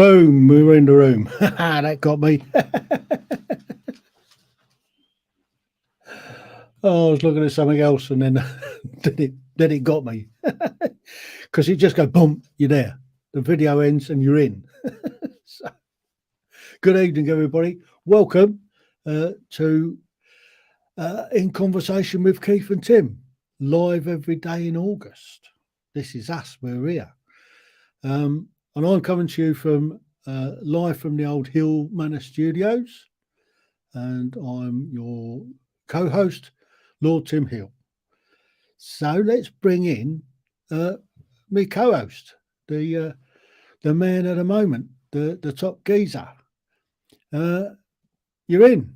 Boom, we were in the room. That got me. Oh, I was looking at something else and then then it got me. Because it just go boom, you're there. The video ends and you're in. So, good evening, everybody. Welcome to In Conversation with Keith and Tim, live every day in August. This is us, we're here. And I'm coming to you from live from the old Hill Manor Studios. And I'm your co-host, Lord Tim Hill. So let's bring in my co-host, the man at the moment, the top geezer. You're in.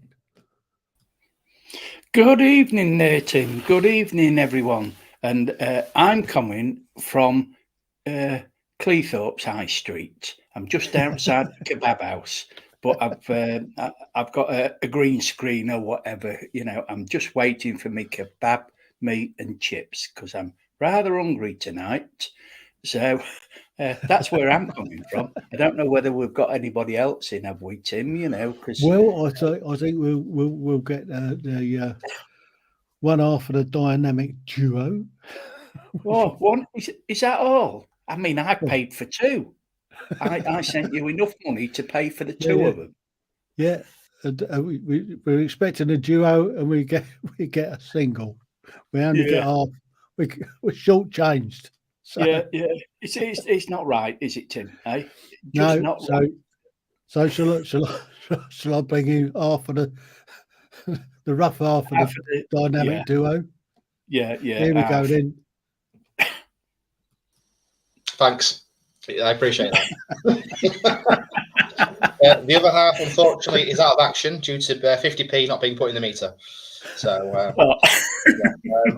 Good evening there, Tim. Good evening, everyone. And I'm coming from Cleethorpes High Street. I'm just outside the kebab house, but I've got a green screen or whatever. You know, I'm just waiting for me kebab, meat and chips because I'm rather hungry tonight. So that's where I'm coming from. I don't know whether we've got anybody else in, have we, Tim? You know, because well, I think we'll get the one half of the dynamic duo. Oh, one is that all? I mean, I paid for two. I sent you enough money to pay for the two of them. Yeah, we're expecting a duo, and we get a single. We only get half. We're shortchanged. So. Yeah. It's not right, is it, Tim? Just no. Not so, right. So shall I bring you half of the rough half of the dynamic duo? Yeah. Here we go then. Thanks. I appreciate that. The other half, unfortunately, is out of action due to 50p not being put in the meter. So,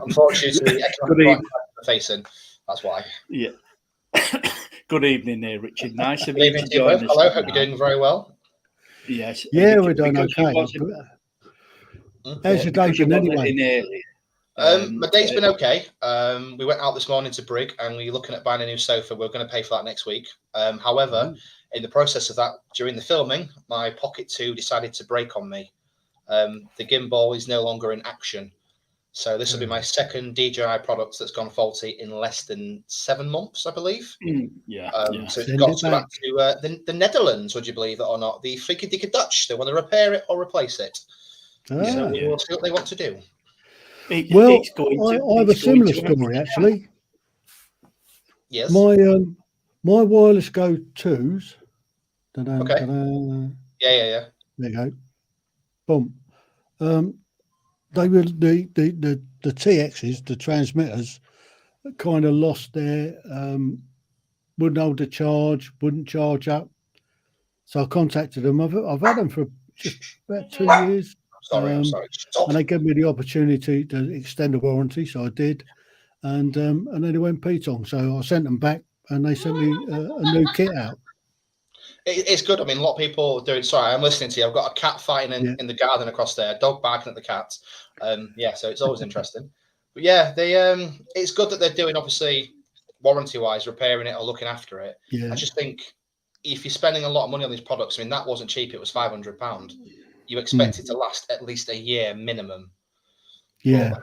unfortunately, economic crisis we're facing. That's why. Yeah. Good evening there, Richard. Nice of you to join us. Hello, hope you're doing very well. Yes. Yeah, we're doing okay. How's your day been anyway? My day's been okay. We went out this morning to Brig and we're looking at buying a new sofa. We're going to pay for that next week. However, in the process of that, during the filming, my Pocket 2 decided to break on me. The gimbal is no longer in action. So this will be my second DJI product that's gone faulty in less than 7 months, I believe. So it's got to back to the Netherlands, would you believe it or not? The freaky dicky Dutch. They want to repair it or replace it. So we'll see what they want to do. I have a similar story, actually. Yes. My wireless Go 2s. Okay. Yeah. There you go. Boom. They were the TXs, the transmitters, kind of lost their wouldn't hold the charge, wouldn't charge up. So I contacted them. I've had them for just about 2 years. I'm sorry. And they gave me the opportunity to extend the warranty, so I did. And then it went Petong. So I sent them back, and they sent me a new kit out. It's good. I mean, a lot of people are doing. Sorry, I'm listening to you. I've got a cat fighting in the garden across there, a dog barking at the cat. So it's always interesting. But yeah, it's good that they're doing, obviously, warranty-wise, repairing it or looking after it. Yeah. I just think if you're spending a lot of money on these products, I mean, that wasn't cheap. It was £500. You expect it to last at least a year minimum. Yeah.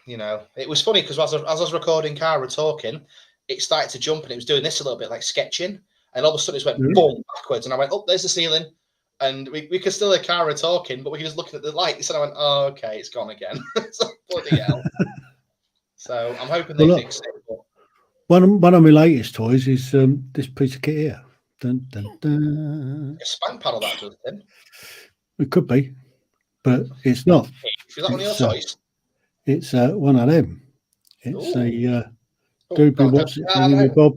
But, it was funny because as I was recording Cara talking, it started to jump and it was doing this a little bit like sketching. And all of a sudden it went boom backwards. And I went, oh, there's the ceiling. And we could still hear Cara talking, but we were just looking at the lights. And I went, oh, okay, it's gone again. So, bloody hell. So I'm hoping they fix it. But... One of my latest toys is this piece of kit here. Dun, dun, dun. A spank paddle that does, Tim. It could be, but it's not. Is that one of your toys? It's one of them. It's a Doobie What's It Thingy Bob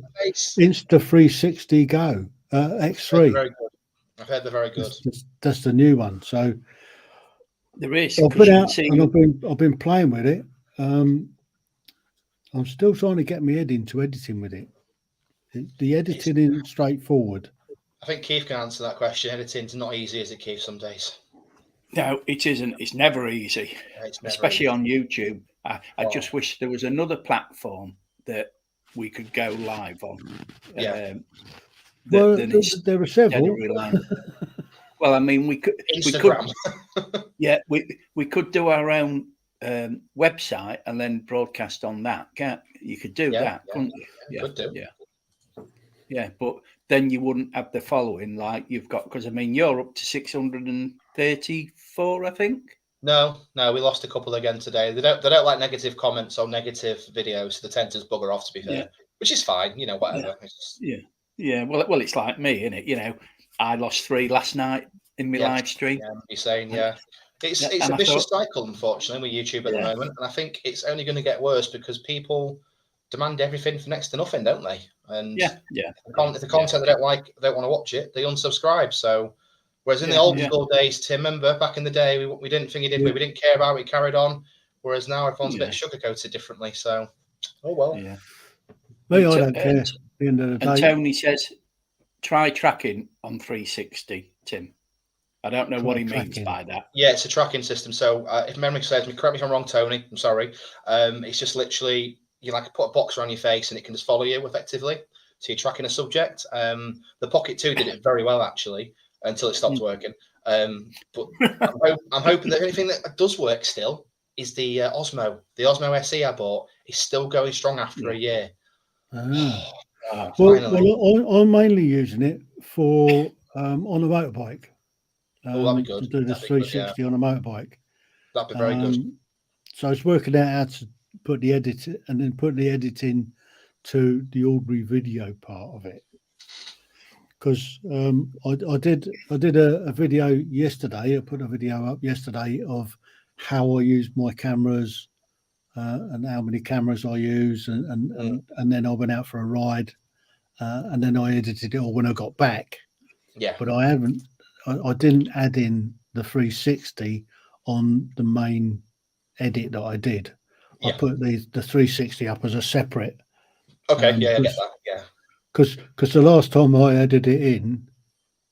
Insta 360 Go X3. Very good. I've heard they're very good. That's the new one. So there is. I've been out and I've been playing with it. I'm still trying to get my head into editing with it. The editing is straightforward. I think Keith can answer that question. Editing's not easy, is it, Keith? Some days. No, it isn't. It's never easy, especially on YouTube. I just wish there was another platform that we could go live on. Well, then it's there are dead several. reliant. Well, I mean, we could, Instagram. yeah, we could do our own website and then broadcast on that. You could do that, couldn't you? Yeah, could do. Yeah, but then you wouldn't have the following like you've got, because I mean, you're up to 634, I think. No, we lost a couple again today. They don't like negative comments or negative videos, so they tend to bugger off, to be fair, which is fine, whatever. Yeah. Well, it's like me, isn't it? I lost 3 last night in my live stream. Yeah, you're saying, it's a vicious cycle, unfortunately, with YouTube at the moment, and I think it's only going to get worse because people demand everything for next to nothing, don't they? And if the content they don't like, they don't want to watch it, they unsubscribe. So. Whereas in the old school days, Tim, remember back in the day, we didn't think he did, we didn't care about it, we carried on. Whereas now everyone's a bit sugar-coated differently. So, oh well. Yeah. Me, I don't care. At the end of the day. And Tony says, try tracking on 360, Tim. I don't know what he means by that. Yeah, it's a tracking system. So if memory serves me, correct me if I'm wrong, Tony. I'm sorry. It's just literally, you put a box around your face and it can just follow you effectively. So you're tracking a subject. The Pocket 2 did it very well, actually. Until it stopped working. But I'm hoping that anything that does work still is the Osmo. The Osmo SE I bought is still going strong after a year. Well, I'm mainly using it for on a motorbike. That'd be good. To do the 360 on a motorbike. That'd be very good. So it's working out how to put the edit and then put the editing to the ordinary video part of it. Because I did a video yesterday. I put a video up yesterday of how I use my cameras and how many cameras I use, and then I went out for a ride, and then I edited it all when I got back. Yeah. But I didn't add in the 360 on the main edit that I did. I put the 360 up as a separate. Okay. I get that. Yeah. Because the last time I added it in,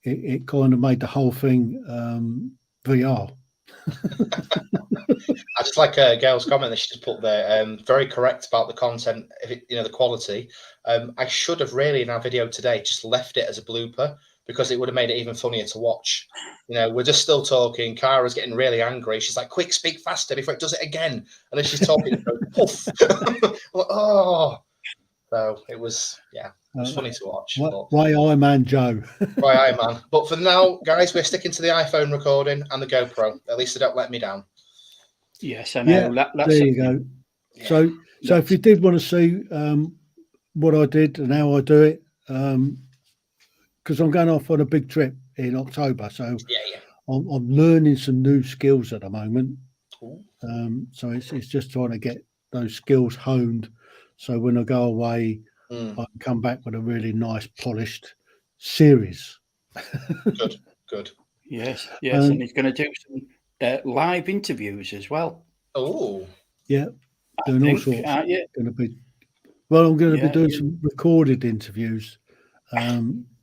it kind of made the whole thing VR. I just like Gail's comment that she just put there. Very correct about the content, the quality. I should have really in our video today just left it as a blooper because it would have made it even funnier to watch. We're just still talking. Kara's getting really angry. She's like, "Quick, speak faster before it does it again." And then she's talking, and goes, "Poof!" Oh, so it was It's funny to watch. Why I man Joe? Why I man? But for now, guys, we're sticking to the iPhone recording and the GoPro. At least they don't let me down. Yes, I know. That's there you go. Yeah. So if you did want to see what I did and how I do it, because I'm going off on a big trip in October, so I'm learning some new skills at the moment. So it's just trying to get those skills honed. So when I go away, I can come back with a really nice, polished series. Good. Yes, and he's going to do some live interviews as well. Oh, yeah, doing all sorts. Going to be. Well, I'm going to be doing some recorded interviews,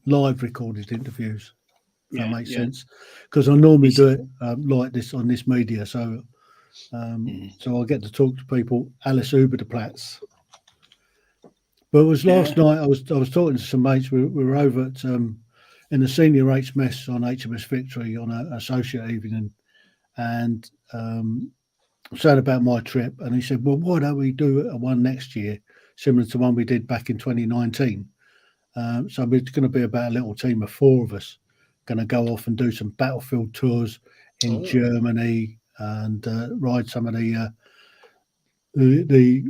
live recorded interviews. If that makes sense, because I normally do it like this on this media. So, so I get to talk to people. Alice Uberplatz. But it was last night. I was talking to some mates. We were over at in the senior rates mess on HMS Victory on an associate evening, and said about my trip. And he said, "Well, why don't we do a one next year, similar to one we did back in 2019?" So it's going to be about a little team of 4 of us, going to go off and do some battlefield tours in Germany and ride some of the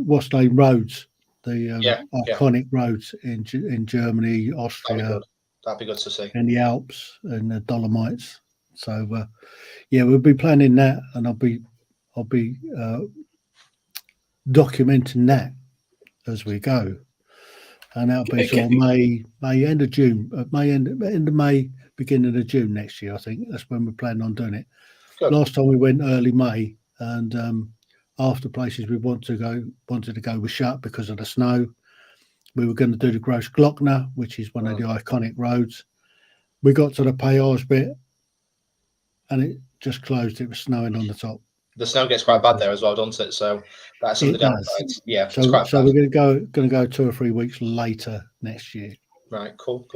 what's named roads. The iconic roads in Germany, Austria. That'd be good to see. In the Alps and the Dolomites. So we'll be planning that, and I'll be documenting that as we go. And that'll be sort of May end of June, end of May, beginning of June next year. I think that's when we're planning on doing it. Good. Last time we went early May, and after places we wanted to go were shut because of the snow. We were going to do the Großglockner, which is one of the iconic roads. We got to the Péage bit, and it just closed. It was snowing on the top. The snow gets quite bad there as well, doesn't it? So that's some of the downsides. Yeah. So we're going to go 2 or 3 weeks later next year. Right. Cool.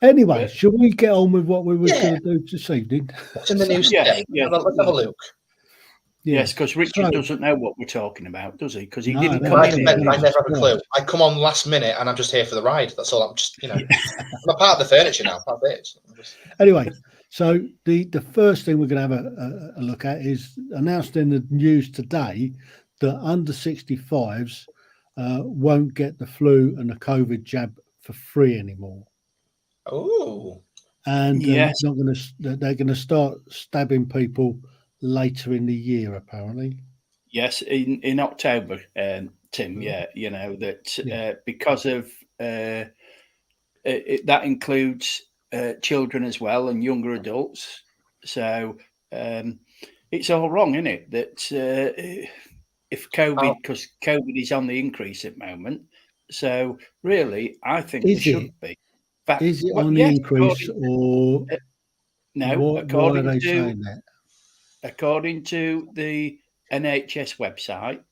Anyway, But- should we get on with what we were Yeah. going to do this evening? What's in the news Yes, today? yes, Let's have a look. Yes, because Richard So- doesn't know what we're talking about, does he? Because he No, didn't no, come Like in I here. said, I never have a clue. I come on last minute and I'm just here for the ride. That's all. I'm just, I'm a part of the furniture now. That's it. Anyway, so the first thing we're going to have a look at is announced in the news today that under 65s won't get the flu and the COVID jab for free anymore. Oh, And Yes. they're going to start stabbing people later in the year, apparently. Yes, in October, Tim. Yeah, you know that because of that includes children as well and younger adults. So it's all wrong, isn't it? That if COVID, because COVID is on the increase at the moment. So really, I think Is there should it? be. But, Is it well, on the yes, increase, or no? why are they saying that? According to the NHS website,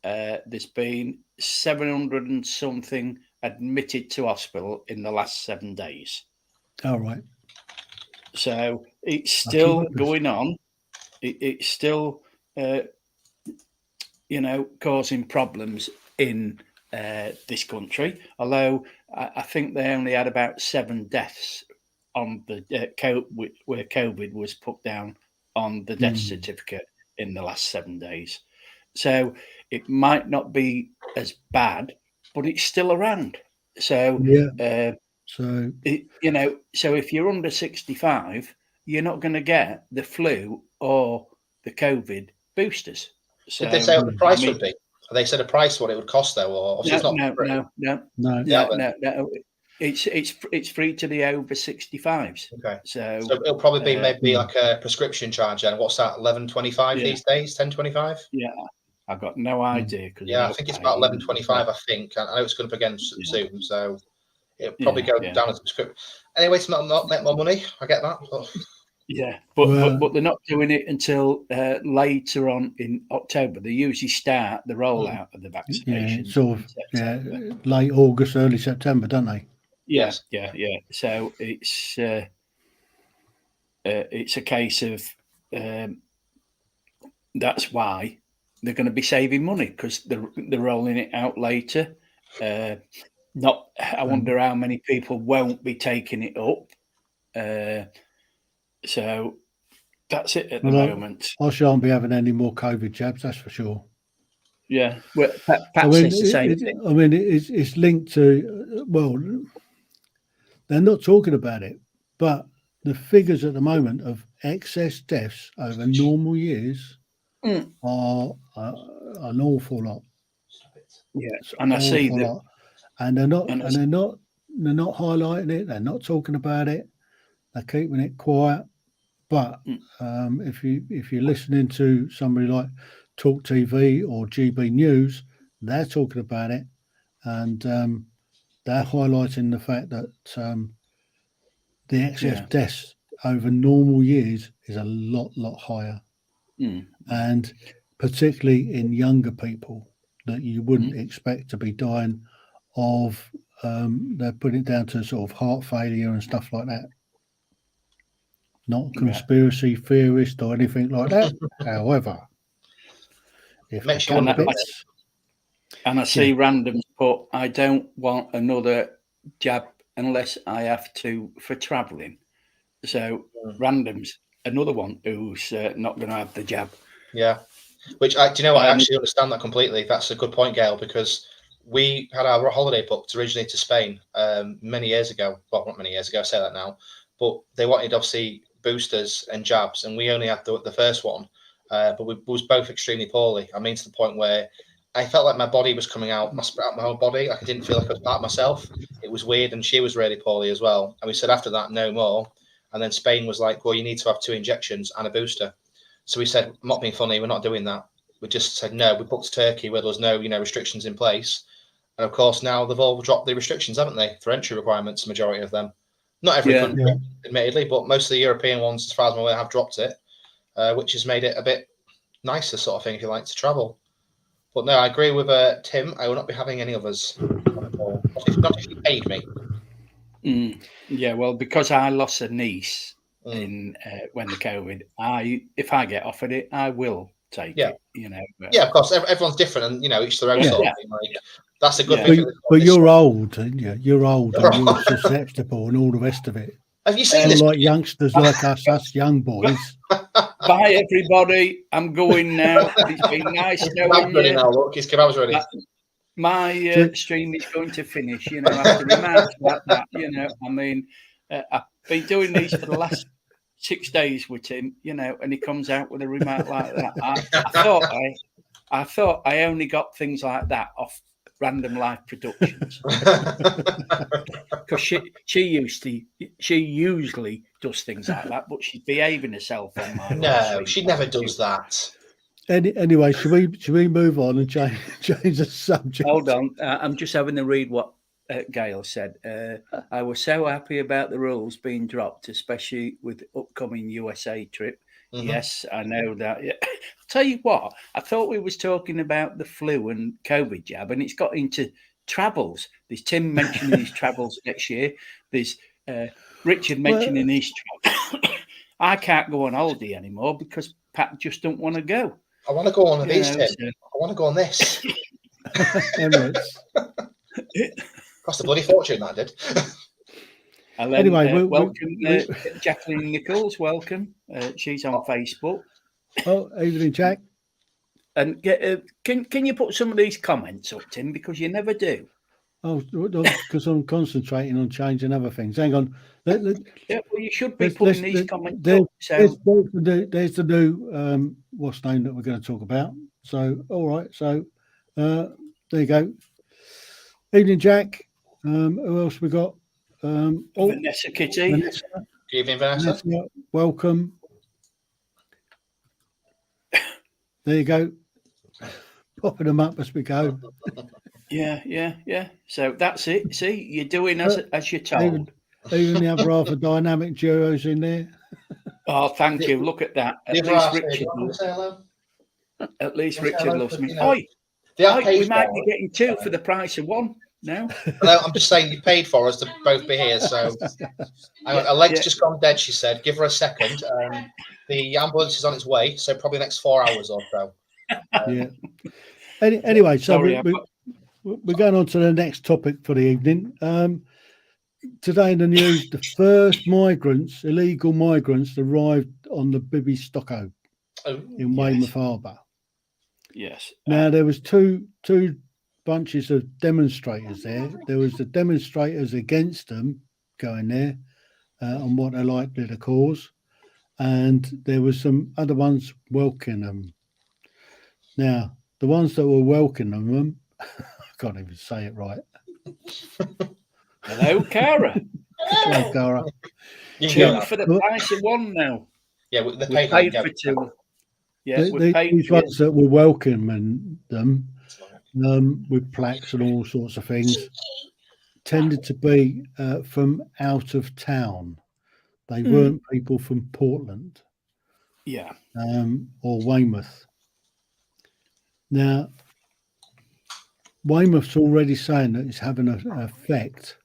there's been 700 and something admitted to hospital in the last 7 days. All right. So it's Lucky still workers. going on. It's still, causing problems in this country. Although I think they only had about 7 deaths on the where COVID was put down on the death certificate in the last 7 days. So it might not be as bad, but it's still around. So Yeah. So so if you're under 65, you're not going to get the flu or the COVID boosters. So, did they say what the price would be? They said a price what it would cost though, or obviously it's not free. No. It's free to the over 65s. Okay. So it'll probably be maybe like a prescription charge then. What's that? 11.25 these days? 10.25? Yeah, I've got no idea. I think it's about 11.25. I think I know it's going up again soon, so it'll probably go down as a prescription. Anyway, to not make more money. I get that. But... Yeah, but they're not doing it until later on in October. They usually start the rollout of the vaccination. Yeah, sort of late August, early September, don't they? Yeah. So it's a case of that's why they're going to be saving money, because they're rolling it out later. I wonder how many people won't be taking it up. So that's it at the moment. I shan't be having any more COVID jabs, that's for sure. Yeah, well, Pat says the same thing. I mean, it's linked to, well, they're not talking about it, but the figures at the moment of excess deaths over normal years are an awful lot. Yeah, and I see that, lot. And they're not highlighting it. They're not talking about it. They're keeping it quiet. But if you're listening to somebody like Talk TV or GB News, they're talking about it, and they're highlighting the fact that the excess deaths over normal years is a lot higher, and particularly in younger people that you wouldn't expect to be dying of. They're putting it down to sort of heart failure and stuff like that. Not conspiracy theorist or anything like that. However, if I see randoms put, I don't want another jab unless I have to for travelling. So randoms, another one who's not going to have the jab. Yeah, which I actually understand that completely. That's a good point, Gail, because we had our holiday booked originally to Spain many years ago. Well, not many years ago, I say that now, but they wanted obviously boosters and jabs, and we only had the first one, but we was both extremely poorly. I mean, to the point where I felt like my body was coming out, my whole body. Like I didn't feel like I was part of myself. It was weird, and she was really poorly as well. And we said after that, no more. And then Spain was like, well, you need to have 2 injections and a booster. So we said, I'm not being funny, we're not doing that. We just said no. We booked Turkey where there was no, restrictions in place. And of course, now they've all dropped the restrictions, haven't they, for entry requirements? Majority of them. Not every country, admittedly, but most of the European ones, as far as I'm aware, have dropped it, which has made it a bit nicer sort of thing if you like to travel. But no, I agree with Tim. I will not be having any others. Not if you paid me. Yeah, well, because I lost a niece Mm. in when the COVID, if I get offered it, I will take Yeah. it. You know. Yeah, of course. Everyone's different, and each their own Yeah. sort of thing. Like, that's a good Yeah. thing. But you're old, and you're old, and you're Right. susceptible, and all the rest of it. Have you seen Not this? like youngsters like us young boys. Bye, everybody. I'm going now. It's been nice His knowing kebab's ready you. now. Look, his kebab's ready. My stream is going to finish. You know, after remarks like that. You know, I mean, I've been doing these for the last 6 days with him. You know, and he comes out with a remark like that. I thought I only got things like that off Random Life Productions because she usually does things like that, but she's behaving herself on my live stream. She never does that. Anyway, should we move on and change the subject? Hold on, I'm just having to read what Gail said. I was so happy about the rules being dropped, especially with the upcoming USA trip. Mm-hmm. Yes, I know that. Yeah. I'll tell you what, I thought we was talking about the flu and COVID jab, and it's got into travels. There's Tim mentioning his travels next year. There's Richard mentioning his travels. I can't go on holiday anymore because Pat just don't want to go. I want to go on these, Tim. So. I want to go on this. Emirates. Cost a bloody fortune, that did. And then, Anyway, welcome Jacqueline Nichols. Welcome. She's on Facebook. Oh, evening, Jack. And can you put some of these comments up, Tim? Because you never do. Oh, because I'm concentrating on changing other things. Hang on. Yeah, well, you should be putting these comments up. So there's the new what's the name that we're going to talk about. So all right. So there you go. Evening, Jack. Who else we got? Vanessa Kitty. Good evening, Vanessa. Welcome. There you go. Popping them up as we go. Yeah. So that's it. See, you're doing as you're told. Even the other half of dynamic duos in there. Oh, thank you. Look at that. At least Richard loves me. We might be getting 2 for the price of 1 now. No, I'm just saying you paid for us to both be here. So her leg's just gone dead, she said. Give her a second. The ambulance is on its way, so probably the next 4 hours or so. Yeah. Anyway, so we're going on to the next topic for the evening. Today in the news, the first illegal migrants, arrived on the Bibby Stocko in Weymouth Harbour. Yes. Now there was two bunches of demonstrators there. There was the demonstrators against them going there on what they likely to cause, and there was some other ones welcoming them. Now the ones that were welcoming them, I can't even say it right. Hello, Cara. Hello, Cara. 2 for the price of 1 now. Yeah, we paid for 2. Yeah, these ones that were welcoming them with plaques and all sorts of things tended to be from out of town. They weren't people from Portland. Yeah. Or Weymouth. Now, Weymouth's already saying that it's having an effect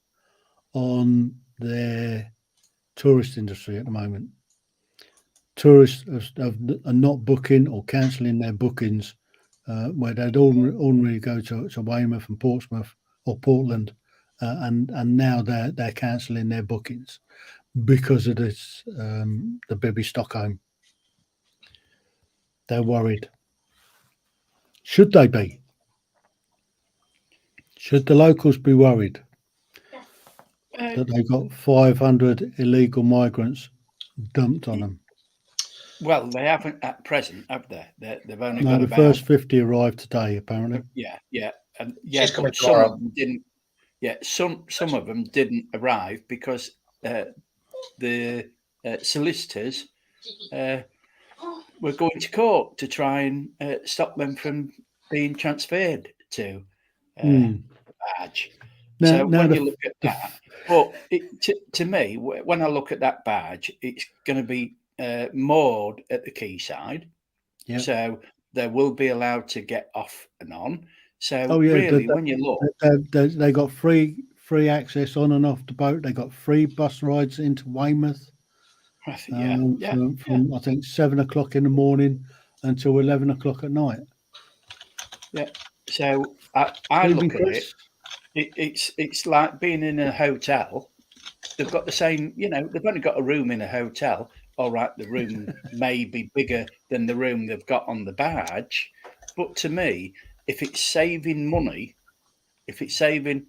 on their tourist industry at the moment. Tourists are not booking or cancelling their bookings where they'd ordinarily go to Weymouth and Portsmouth or Portland, and now they're cancelling their bookings because of this the Bibby Stockholm. They're worried. Should they be? Should the locals be worried that they got 500 illegal migrants dumped on them? Well, they haven't at present, have they? They've only got the about... first 50 arrived today, apparently. Yeah, and She's coming some tomorrow. of them didn't. Yeah, some of them didn't arrive because the solicitors were going to court to try and stop them from being transferred to barge. So when you look at that, but to me, when I look at that barge, it's going to be moored at the quayside, so they will be allowed to get off and on. So really, when you look, they got free free access on and off the boat. They got free bus rides into Weymouth. From I think 7 o'clock in the morning until 11 o'clock at night. Yeah. So I look at it. It's like being in a hotel. They've got the same, they've only got a room in a hotel. All right, the room may be bigger than the room they've got on the barge. But to me, if it's saving money, if it's saving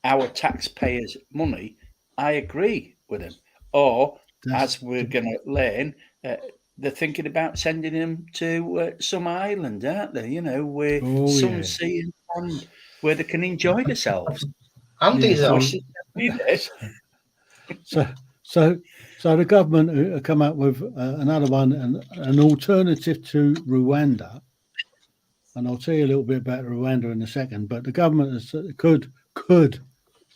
our taxpayers money, I agree with them. Or, as we're going to learn, they're thinking about sending them to some island, aren't they? Where sun, sea and sand, where they can enjoy themselves. Andy, So the government come up with another one, an alternative to Rwanda. And I'll tell you a little bit about Rwanda in a second. But the government could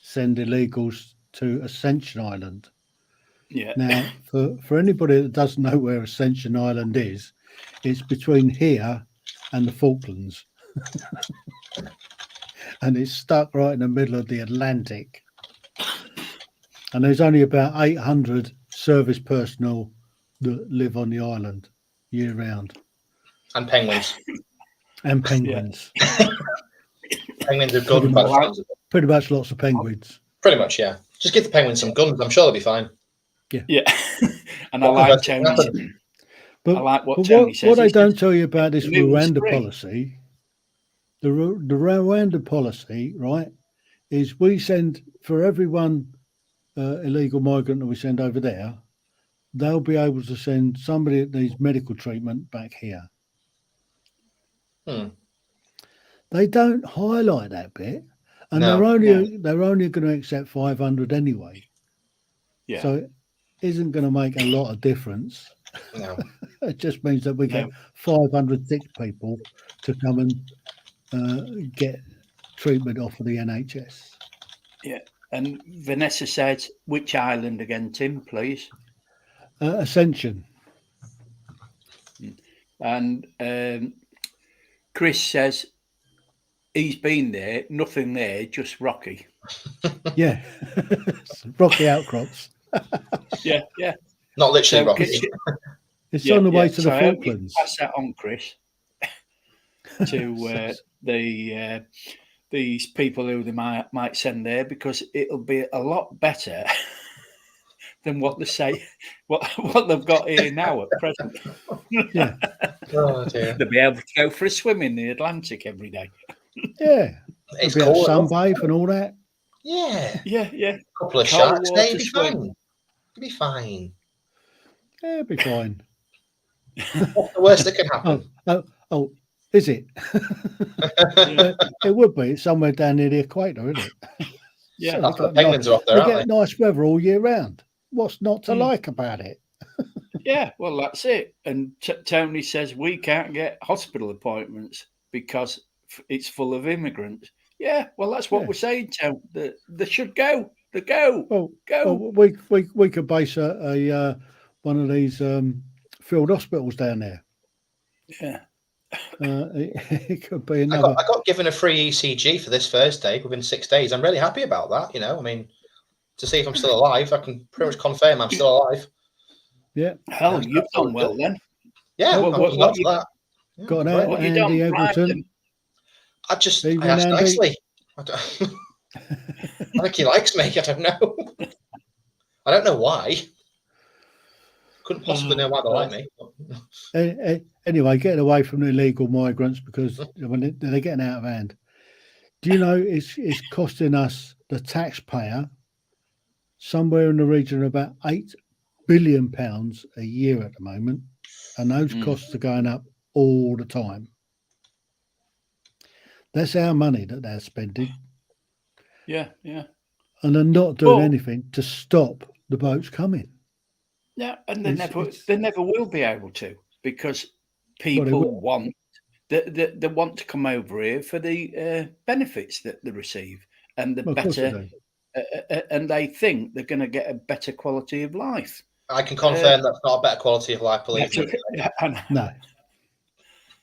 send illegals to Ascension Island. Yeah. Now, for anybody that doesn't know where Ascension Island is, it's between here and the Falklands. And it's stuck right in the middle of the Atlantic. And there's only about 800 service personnel that live on the island year round. And penguins. And penguins. Yeah. Penguins are good. Pretty much lots of penguins. Pretty much, yeah. Just give the penguins some guns. I'm sure they'll be fine. Yeah. And I like Tony. But, I like what Tony says. What I don't tell you about this Rwanda policy, the Rwanda policy, right, is we send, for every one illegal migrant that we send over there, they'll be able to send somebody that needs medical treatment back here. They don't highlight that bit, and they're only going to accept 500 anyway. Yeah. So it isn't going to make a lot of difference. No. It just means that we get 500 sick people to come and get treatment off of the NHS. Yeah. And Vanessa said, which island again, Tim, please? Ascension. And Chris says he's been there, nothing there, just rocky. Yeah. Rocky outcrops. Yeah. Not literally rocky. It's on the way to the Falklands. Pass that on, Chris, to these people who they might send there, because it'll be a lot better than what they say, what they've got here now at present. Yeah. Oh dear. They'll be able to go for a swim in the Atlantic every day. Yeah. It's They'll be able to sunbathe and all that. Yeah. Yeah. A couple of sharks, they'll be fine. It'll be fine. Yeah, it'll be fine. What's the worst that can happen? Oh, is it? It would be. It's somewhere down near the equator, isn't it? Yeah. So That's what penguins are off there, they aren't get nice weather all year round. What's not to like about it? Yeah, well, that's it. And Tony says we can't get hospital appointments because it's full of immigrants. Yeah, well, that's what we're saying, Tony. They should go. They go. Well, we could base a one of these field hospitals down there. Yeah. It could be another. I got given a free ECG for this Thursday within 6 days. I'm really happy about that. I mean, to see if I'm still alive, I can pretty much confirm I'm still alive. Yeah. Hell, you've done well then. Yeah, what you that. Got Andy Eggleton. I asked nicely. I think he likes me. I don't know. I don't know why. Couldn't possibly know why they like me. Anyway, getting away from the illegal migrants, because when they're getting out of hand. Do you know it's costing us, the taxpayer, somewhere in the region of about £8 billion a year at the moment, and those costs are going up all the time. That's our money that they're spending. Yeah. And they're not doing anything to stop the boats coming. Yeah, and they never will be able to, because people want they want to come over here for the benefits that they receive, and the better, and they think they're going to get a better quality of life. I can confirm that's not a better quality of life, believe me. No.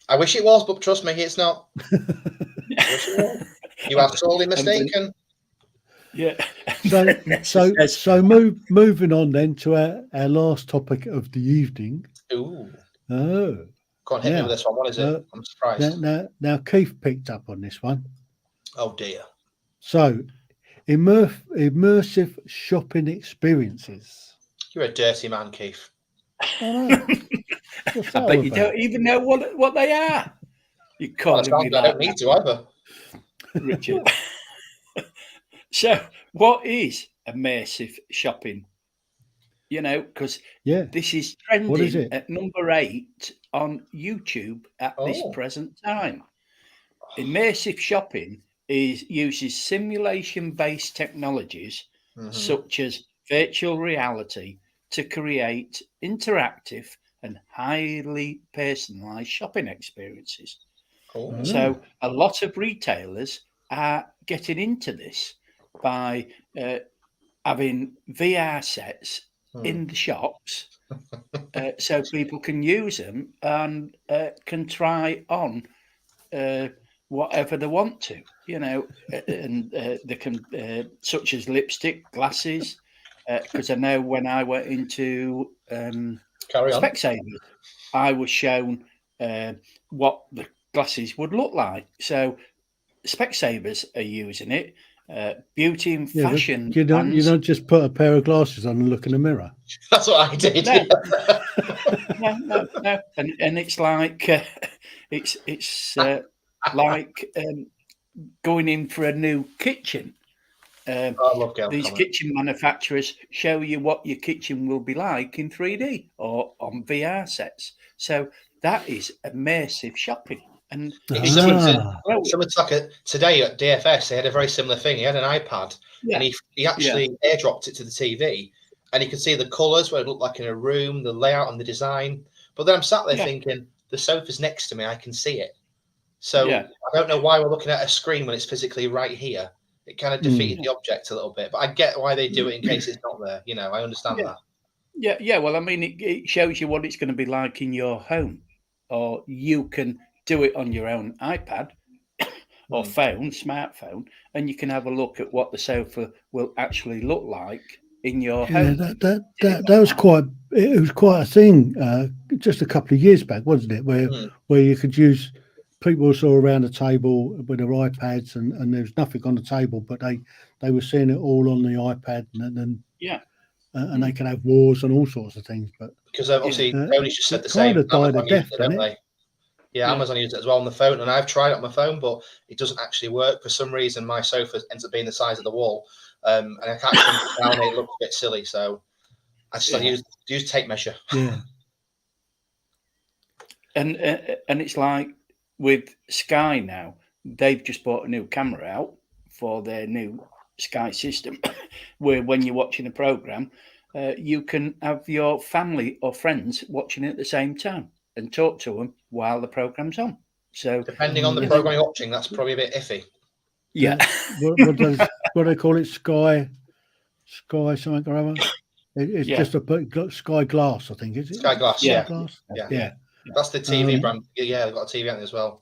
I wish it was, but trust me, it's not. You are sorely mistaken. Yeah. Moving on then to our last topic of the evening. Ooh. Oh. Go on, hit me with this one. What is it? I'm surprised. Now Keith picked up on this one. Oh dear. So, immersive shopping experiences. You're a dirty man, Keith. I know. What's that I bet all you about? don't even know what they are. You Well, calling me I like don't need to either. Richard. So, what is immersive shopping? You know, because this is trending What is it? at number 8 on YouTube at this present time. Immersive shopping uses simulation-based technologies such as virtual reality to create interactive and highly personalized shopping experiences. Oh. So a lot of retailers are getting into this by having VR sets in the shops so people can use them and can try on whatever they want to, you know, and they can, such as lipstick, glasses, because I know when I went into Specsavers, I was shown what the glasses would look like. So Specsavers are using it. Beauty and fashion. You don't just put a pair of glasses on and look in the mirror. That's what I did. No. And it's like it's like going in for a new kitchen. I love these kitchen manufacturers show you what your kitchen will be like in 3D or on VR sets. So that is immersive shopping. And it's similar to today at DFS, they had a very similar thing. He had an iPad and he actually airdropped it to the TV and you could see the colours, what it looked like in a room, the layout and the design. But then I'm sat there thinking, the sofa's next to me, I can see it. So I don't know why we're looking at a screen when it's physically right here. It kind of defeated the object a little bit, but I get why they do it in case it's not there. You know, I understand that. Yeah. Well, I mean, it shows you what it's going to be like in your home, or you can do it on your own iPad or phone, smartphone, and you can have a look at what the sofa will actually look like in your home. That was quite a thing just a couple of years back, wasn't it? Where you could use. People saw around the table with their iPads, and there was nothing on the table, but they were seeing it all on the iPad, and they can have wars and all sorts of things. But because obviously Tony's just said the same. Kind of died a death, don't they? Yeah, Amazon used it as well on the phone, and I've tried it on my phone, but it doesn't actually work. For some reason, my sofa ends up being the size of the wall, and I can't turn it down. It looks a bit silly, so I just use tape measure. Yeah, and it's like. With Sky now, they've just bought a new camera out for their new Sky system, where when you're watching a program, you can have your family or friends watching it at the same time and talk to them while the program's on. So, depending on the program you're watching, that's probably a bit iffy. Yeah. What do they call it? Sky something or other. It's just a Sky Glass, I think. Is it Sky Glass? Yeah. Yeah. That's the TV brand. Yeah, they've got a TV on it as well.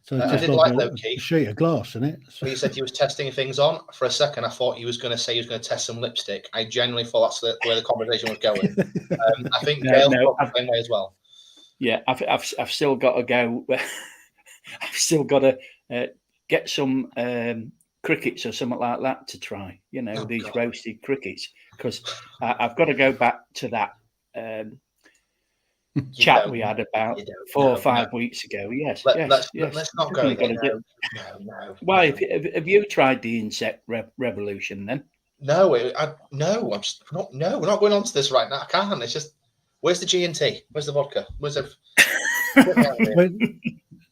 So it's just like a sheet of glass, isn't it? So he said he was testing things on. For a second, I thought he was going to say he was going to test some lipstick. I genuinely thought that's where the conversation was going. I think Gail felt the same way as well. Yeah, I've still got to go. I've still got to get some crickets or something like that to try. You know, these roasted crickets, because I've got to go back to that. Chat we had about 4 or 5 weeks ago. Yes, let's not go again. No. Why? Have you tried the insect revolution then? No, we're not going on to this right now. I can't. It's just, where's the G&T? Where's the vodka? Where's the?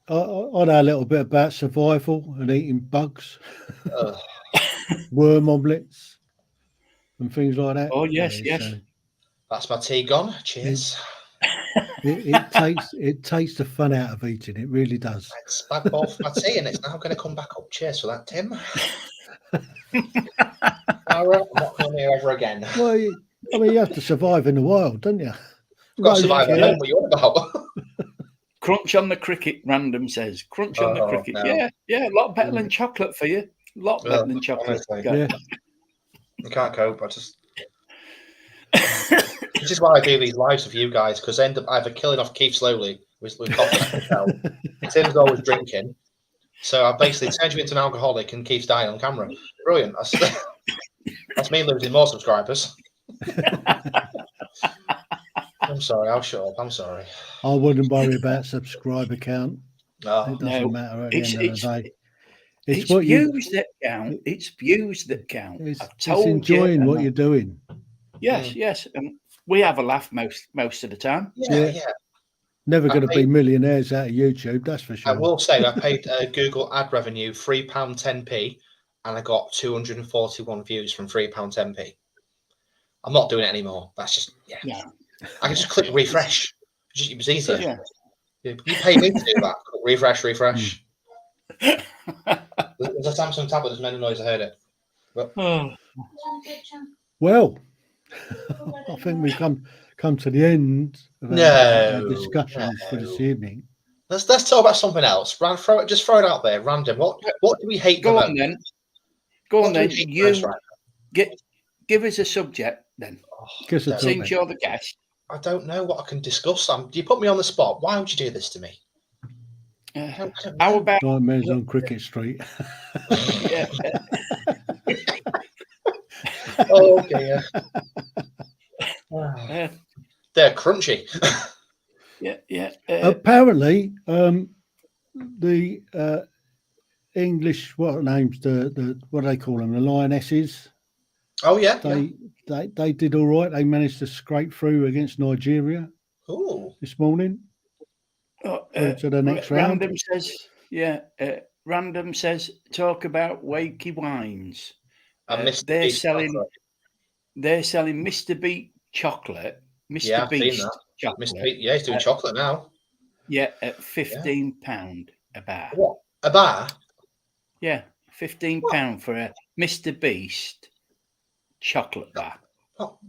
I know a little bit about survival and eating bugs, worm omelets, and things like that. Oh yes. So that's my tea gone. Cheers. It takes the fun out of eating. It really does. It's back off my tea, and it's now going to come back up. Cheers for that, Tim. I'm not coming here ever again. Well, you have to survive in the wild, don't you? You've got to survive at home. What you're about? Crunch on the cricket. Random says crunch on the cricket. No. Yeah, a lot better than chocolate for you. A lot better than chocolate. I can't cope. This is why I do these lives with you guys, because I end up either killing off Keith slowly with coffee myself. Tim's always drinking. So I basically turned you into an alcoholic and Keith's dying on camera. Brilliant. That's me losing more subscribers. I'm sorry, I'll shut up. I'm sorry. I wouldn't worry about subscriber count. No. It doesn't matter at the end of the day. It's views that count. It's views that count. It's enjoying what you're doing. Yes, yes. And we have a laugh most of the time. Yeah. Never going to be millionaires out of YouTube, that's for sure. I will say I paid Google ad revenue £3.10p, and I got 241 views from £3.10p. I'm not doing it anymore. That's just I can just click refresh. It was easier. Yeah. You pay me to do that. Refresh. There's a Samsung tablet. There's no noise. I heard it. Well, I think we've come to the end of our discussions for this evening. Let's talk about something else. Just throw it out there, random. What do we hate? Go on then. Give us a subject then. Since you're the guest. I don't know what I can discuss. You put me on the spot. Why would you do this to me? How about Nightmares on Cricket Street? Okay. They're crunchy. Apparently, the English, what names the what do they call them? The Lionesses. Oh yeah. They did all right. They managed to scrape through against Nigeria this morning. To the next round. Random says talk about Wakey Wines. They're selling Mr. Beat chocolate. Mr. Beast chocolate. Mr. Beat, he's doing chocolate now. Yeah, at £15 a bar. What? A bar? Yeah, £15 for a Mr. Beast chocolate bar.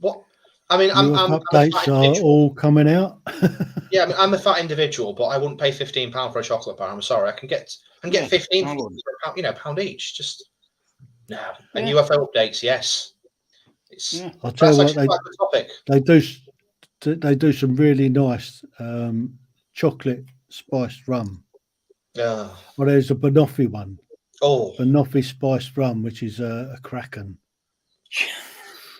What? I mean, updates are all coming out. Yeah, I mean, I'm a fat individual, but I wouldn't pay £15 for a chocolate bar. I'm sorry, I can get 15 for a pound each. Just no. And UFO updates, yes. I'll tell you what, they do some really nice chocolate spiced rum. Yeah. Well, there's a Banoffee one. Oh, Banoffee spiced rum, which is a kraken.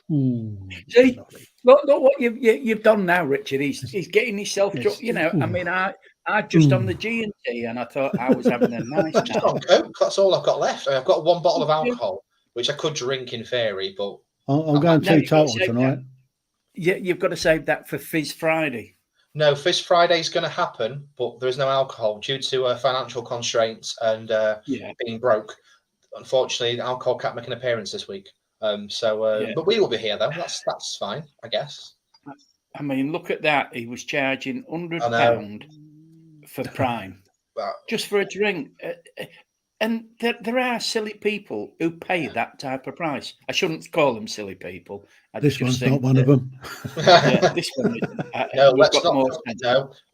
Ooh, see, look what you've done now, Richard. He's getting himself. You know, I mean, I just on the G&T, and I thought I was having a nice night. Coke. That's all I've got left. I've got one bottle of alcohol, which I could drink in theory, but I'm going teetotal tonight. Yeah, you've got to save that for Fizz Friday. No, Fizz Friday is going to happen, but there is no alcohol due to financial constraints and being broke. Unfortunately, alcohol can't make an appearance this week. But we will be here though. That's fine, I guess. I mean, look at that. He was charging £100 for Prime, just for a drink. And there are silly people who pay that type of price. I shouldn't call them silly people. This one's not one of them. This one. No,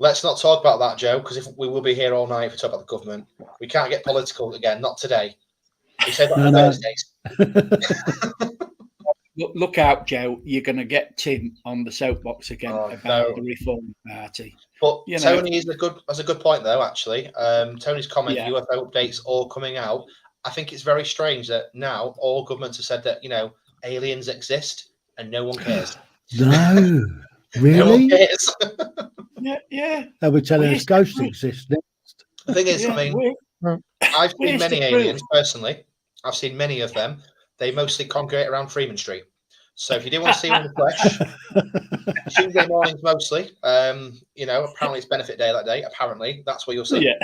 let's not talk about that, Joe, because if we will be here all night if we talk about the government. We can't get political again. Not today. We said that on Thursdays. Look out, Joe. You're going to get Tim on the soapbox again about the Reform Party. But Tony has a good point, though, actually. Tony's comment, UFO updates all coming out. I think it's very strange that now all governments have said that, aliens exist and no one cares. No, really? No one cares. Yeah. They were telling us ghosts exist next. The thing is, I've seen many aliens personally. I've seen many of them. They mostly congregate around Freeman Street. So if you do want to see them in the flesh, Tuesday mornings mostly. Apparently it's benefit day that day. Apparently that's where you'll see. Yeah.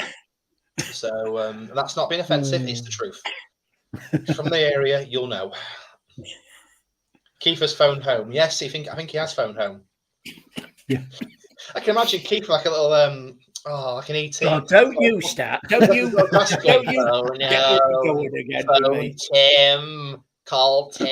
So that's not being offensive. It's the truth. From the area, you'll know. Keith has phoned home. Yes, I think he has phoned home. Yeah. I can imagine Keith like a little like an ET. Oh, don't you start. Don't you get going again with me. Tim. Call Tim.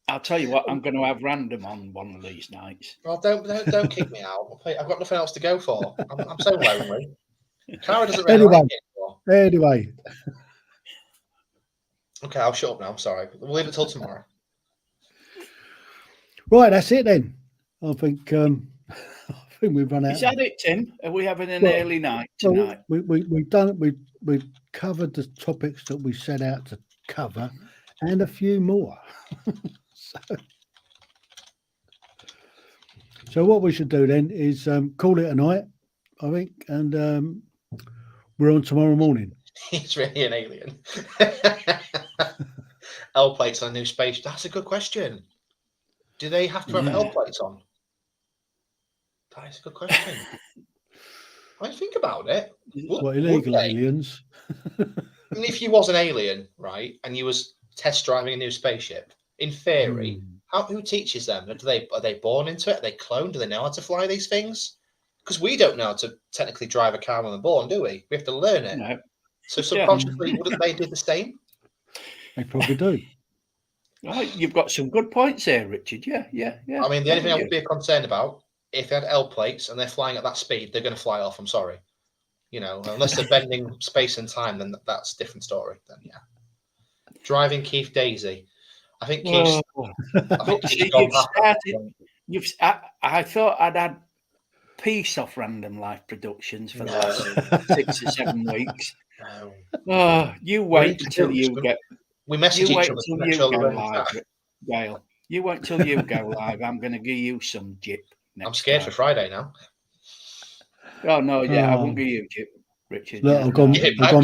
I'll tell you what, I'm going to have Random on one of these nights. Well, don't kick me out. I've got nothing else to go for. I'm so lonely. Cara doesn't really like it anymore. Anyway. Okay, I'll shut up now. I'm sorry. We'll leave it till tomorrow. Right, that's it then. I think I think we've run out. Is that it, Tim? Are we having an Well, early night Well, tonight? we've done it. We've covered the topics that we set out to cover, and a few more. So what we should do then is call it a night, I think, and we're on tomorrow morning. He's really an alien. L plates on a new space. That's a good question. Do they have to have L plates on? That is a good question. I think about it. What, illegal aliens? I mean, if you was an alien, right, and you was test driving a new spaceship, in theory, who teaches them? Are they born into it? Are they cloned? Do they know how to fly these things? Because we don't know how to technically drive a car when we're born, do we? We have to learn it. No. So subconsciously, wouldn't they do the same? They probably do. Oh, you've got some good points there, Richard. Yeah. I mean, the only thing I would be concerned about, if they had L plates and they're flying at that speed, they're going to fly off. I'm sorry. You know, unless they're bending space and time, then that's a different story. Then, yeah. Driving Keith Daisy. I think Keith's... I thought I'd had peace off Random Life Productions for the last 6 or 7 weeks. No. Oh, you wait until you get... We message each other. You go live, Gail. You wait till you go live. I'm going to give you some jip. I'm scared for Friday now. Oh, no, I won't give you jip, Richard. Look, I've gone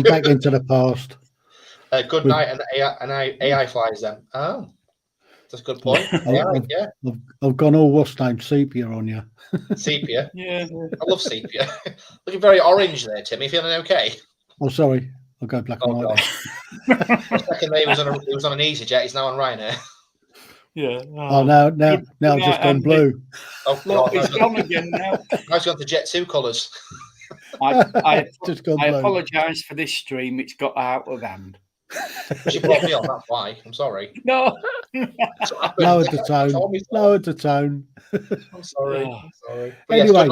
back into the past. Good night, and AI flies then. Oh, that's a good point. I've gone all what's name sepia on you. Sepia? Yeah. I love sepia. Looking very orange there, Tim. You feeling okay? Oh, sorry. I'll go black and white. The second day he was on an EasyJet. He's now on Ryanair. Yeah. Oh, now I've just gone blue. Oh, look, he's gone again now. I've gone to Jet 2 colours. I apologise for this stream. It's got out of hand. She brought me on, that's why. I'm sorry. No. Lowered the tone. I'm sorry. But anyway,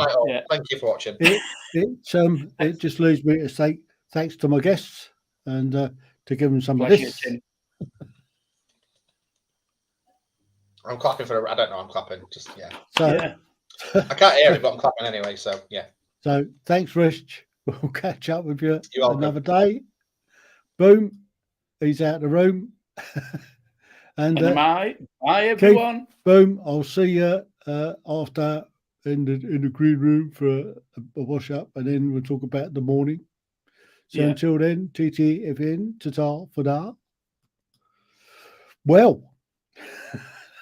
thank you for watching. It just leaves me to say thanks to my guests and to give them some of this. I'm clapping for. I don't know. I'm clapping. Just So, I can't hear it, but I'm clapping anyway. So yeah. So thanks, Rich. We'll catch up with you another welcome. day. Boom. He's out of the room. and bye everyone. Boom. I'll see you after in the green room for a wash up, and then we'll talk about the morning. So until then, TTFN, ta-ta for now. Well,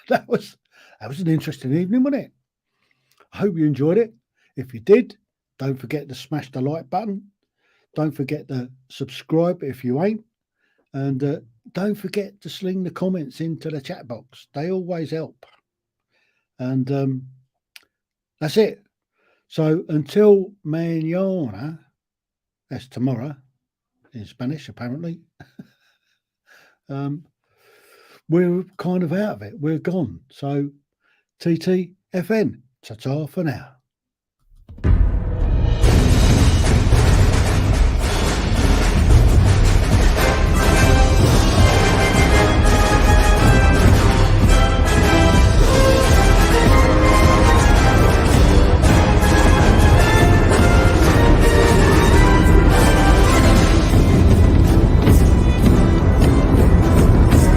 that was an interesting evening, wasn't it? I hope you enjoyed it. If you did, don't forget to smash the like button. Don't forget to subscribe if you ain't. And don't forget to sling the comments into the chat box. They always help. And that's it. So until mañana, that's tomorrow in Spanish, apparently, we're kind of out of it. We're gone. So TTFN, ta-ta for now.